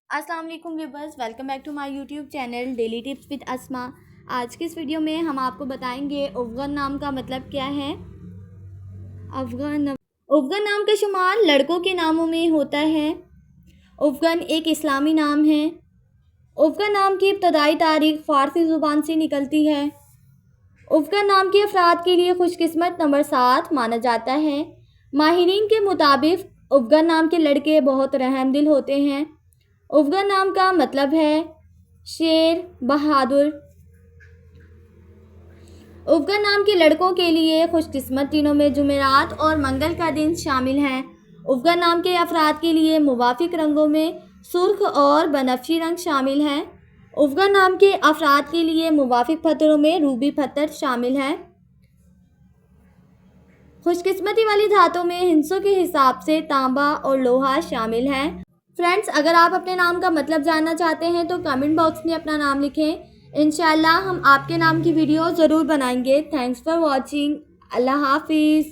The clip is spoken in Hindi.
अस्सलाम वालेकुम viewers, welcome back to my YouTube channel daily tips with Asma. आज की इस वीडियो में हम आपको बताएंगे अफगान नाम का मतलब क्या है। अफगान नाम का शुमार लड़कों के नामों में होता है। अफगान एक इस्लामी नाम है। अफगान नाम की इब्तदाई तारीख फ़ारसी ज़ुबान से निकलती है। अफगान नाम के अफराद के लिए खुशकिस्मत नंबर 7 माना जाता है। माहिरीन के मुताबिक अफगान नाम के लड़के बहुत रहमदिल होते हैं। अफगान नाम का मतलब है शेर, बहादुर। अफगान नाम के लड़कों के लिए खुशकिस्मत दिनों में जुमेरात और मंगल का दिन शामिल हैं। अफगान नाम के अफराद के लिए मुवाफिक रंगों में सुर्ख और बनफशी रंग शामिल हैं। अफगान नाम के अफराद के लिए मुवाफिक पत्थरों में रूबी पत्थर शामिल हैं। खुशकिस्मती वाली धातों में हिंसों के हिसाब से तांबा और लोहा शामिल हैं। फ्रेंड्स, अगर आप अपने नाम का मतलब जानना चाहते हैं तो कमेंट बॉक्स में अपना नाम लिखें। इंशाल्लाह हम आपके नाम की वीडियो ज़रूर बनाएंगे। Thanks for watching. अल्लाह हाफिज़।